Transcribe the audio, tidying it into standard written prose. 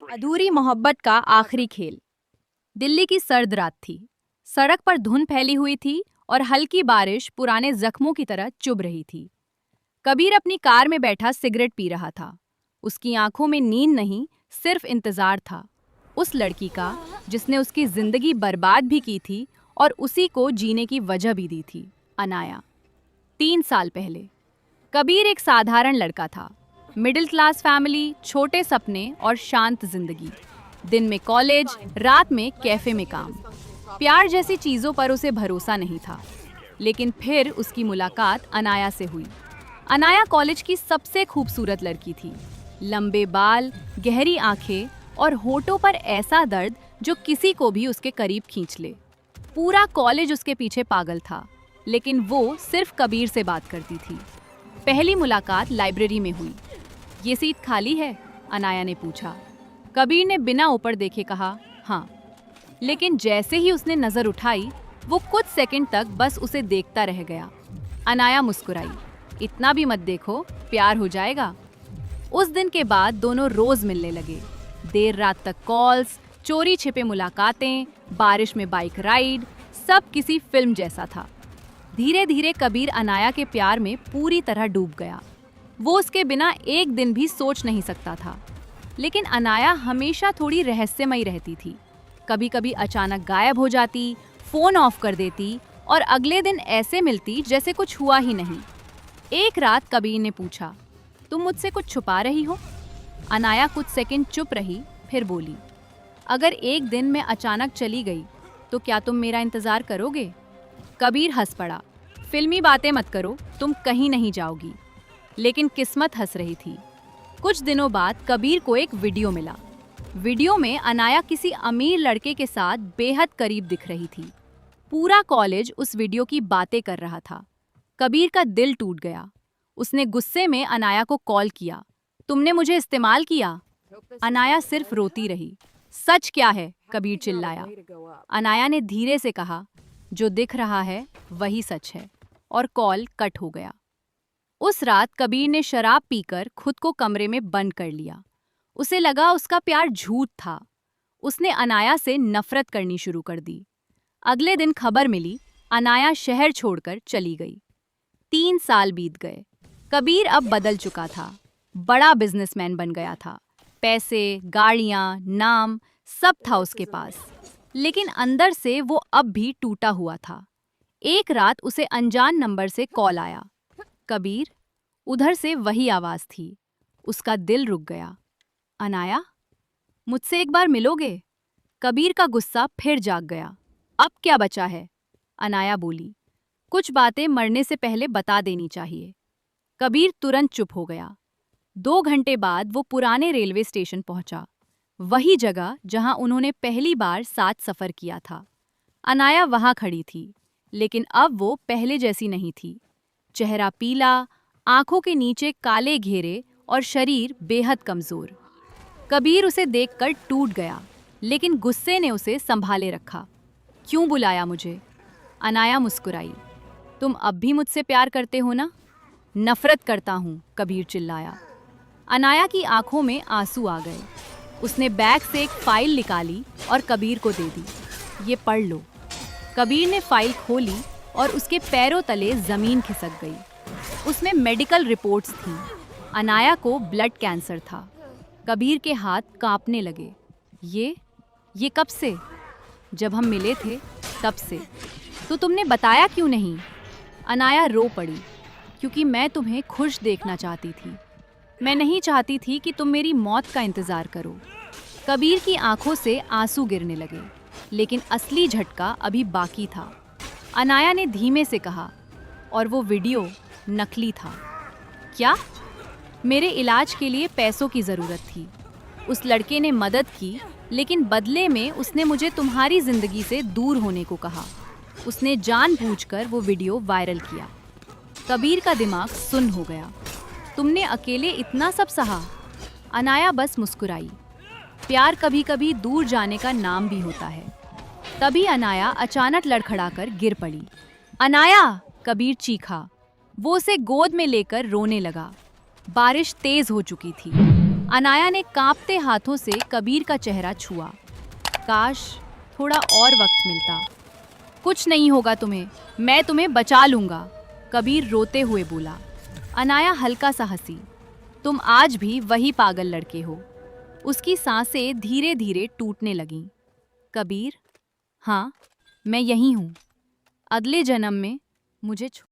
अधूरी मोहब्बत का आखिरी खेल। दिल्ली की सर्द रात थी। सड़क पर धुंध फैली हुई थी और हल्की बारिश पुराने जख्मों की तरह चुभ रही थी। कबीर अपनी कार में बैठा सिगरेट पी रहा था। उसकी आंखों में नींद नहीं, सिर्फ इंतजार था। उस लड़की का जिसने उसकी जिंदगी बर्बाद भी की थी और उसी को जीने की वजह भी दी थी, अनाया। 3 साल पहले कबीर एक साधारण लड़का था। मिडिल क्लास फैमिली, छोटे सपने और शांत जिंदगी। दिन में कॉलेज, रात में कैफे में काम। प्यार जैसी चीजों पर उसे भरोसा नहीं था। लेकिन फिर उसकी मुलाकात अनाया से हुई। अनाया कॉलेज की सबसे खूबसूरत लड़की थी। लंबे बाल, गहरी आंखें और होठों पर ऐसा दर्द जो किसी को भी उसके करीब खींच ले। पूरा कॉलेज उसके पीछे पागल था, लेकिन वो सिर्फ कबीर से बात करती थी। पहली मुलाकात लाइब्रेरी में हुई। ये सीट खाली है? अनाया ने पूछा। कबीर ने बिना ऊपर देखे कहा, हाँ। लेकिन जैसे ही उसने नजर उठाई, वो कुछ सेकंड तक बस उसे देखता रह गया। अनाया मुस्कुराई, इतना भी मत देखो, प्यार हो जाएगा। उस दिन के बाद दोनों रोज मिलने लगे। देर रात तक कॉल्स, चोरी छिपे मुलाकातें, बारिश में बाइक राइड, सब किसी फिल्म जैसा था। धीरे धीरे कबीर अनाया के प्यार में पूरी तरह डूब गया। वो उसके बिना एक दिन भी सोच नहीं सकता था। लेकिन अनाया हमेशा थोड़ी रहस्यमयी रहती थी। कभी कभी अचानक गायब हो जाती, फोन ऑफ कर देती और अगले दिन ऐसे मिलती जैसे कुछ हुआ ही नहीं। एक रात कबीर ने पूछा, तुम मुझसे कुछ छुपा रही हो? अनाया कुछ सेकंड चुप रही, फिर बोली, अगर एक दिन मैं अचानक चली गई तो क्या तुम मेरा इंतजार करोगे? कबीर हंस पड़ा, फिल्मी बातें मत करो, तुम कहीं नहीं जाओगी। लेकिन किस्मत हंस रही थी। कुछ दिनों बाद कबीर को एक वीडियो मिला। वीडियो में अनाया किसी अमीर लड़के के साथ बेहद करीब दिख रही थी। पूरा कॉलेज उस वीडियो की बातें कर रहा था। कबीर का दिल टूट गया। उसने गुस्से में अनाया को कॉल किया, तुमने मुझे इस्तेमाल किया। अनाया सिर्फ रोती रही। सच क्या है? कबीर चिल्लाया। अनाया ने धीरे से कहा, जो दिख रहा है वही सच है, और कॉल कट हो गया। उस रात कबीर ने शराब पीकर खुद को कमरे में बंद कर लिया। उसे लगा उसका प्यार झूठ था। उसने अनाया से नफरत करनी शुरू कर दी। अगले दिन खबर मिली, अनाया शहर छोड़कर चली गई। 3 साल बीत गए। कबीर अब बदल चुका था। बड़ा बिजनेसमैन बन गया था। पैसे, गाड़ियां, नाम, सब था उसके पास। लेकिन अंदर से वो अब भी टूटा हुआ था। एक रात उसे अनजान नंबर से कॉल आया। कबीर, उधर से वही आवाज थी। उसका दिल रुक गया। अनाया, मुझसे एक बार मिलोगे? कबीर का गुस्सा फिर जाग गया। अब क्या बचा है? अनाया बोली, कुछ बातें मरने से पहले बता देनी चाहिए। कबीर तुरंत चुप हो गया। 2 घंटे बाद वो पुराने रेलवे स्टेशन पहुंचा, वही जगह जहां उन्होंने पहली बार साथ सफर किया था। अनाया वहां खड़ी थी, लेकिन अब वो पहले जैसी नहीं थी। चेहरा पीला, आंखों के नीचे काले घेरे और शरीर बेहद कमजोर। कबीर उसे देखकर टूट गया, लेकिन गुस्से ने उसे संभाले रखा। क्यों बुलाया मुझे? अनाया मुस्कुराई, तुम अब भी मुझसे प्यार करते हो ना? नफरत करता हूँ, कबीर चिल्लाया। अनाया की आंखों में आंसू आ गए। उसने बैग से एक फाइल निकाली और कबीर को दे दी। ये पढ़ लो। कबीर ने फाइल खोली और उसके पैरों तले जमीन खिसक गई। उसमें मेडिकल रिपोर्ट्स थीं। अनाया को ब्लड कैंसर था। कबीर के हाथ कांपने लगे। ये कब से? जब हम मिले थे तब से। तो तुमने बताया क्यों नहीं? अनाया रो पड़ी, क्योंकि मैं तुम्हें खुश देखना चाहती थी। मैं नहीं चाहती थी कि तुम मेरी मौत का इंतजार करो। कबीर की आंखों से आंसू गिरने लगे, लेकिन असली झटका अभी बाकी था। अनाया ने धीमे से कहा, और वो वीडियो नकली था। क्या? मेरे इलाज के लिए पैसों की ज़रूरत थी। उस लड़के ने मदद की, लेकिन बदले में उसने मुझे तुम्हारी ज़िंदगी से दूर होने को कहा। उसने जानबूझकर वो वीडियो वायरल किया। कबीर का दिमाग सुन्न हो गया। तुमने अकेले इतना सब सहा? अनाया बस मुस्कुराई। प्यार कभी कभी दूर जाने का नाम भी होता है। तभी अनाया अचानक लड़खड़ाकर गिर पड़ी। अनाया! कबीर चीखा। वो उसे गोद में लेकर रोने लगा। बारिश तेज हो चुकी थी। अनाया ने कांपते हाथों से कबीर का चेहरा छुआ। काश थोड़ा और वक्त मिलता। कुछ नहीं होगा तुम्हें, मैं तुम्हें बचा लूंगा, कबीर रोते हुए बोला। अनाया हल्का सा हंसी। तुम आज भी वही पागल लड़के हो। उसकी सांसें धीरे धीरे टूटने लगीं। कबीर, हाँ, मैं यही हूँ। अगले जन्म में मुझे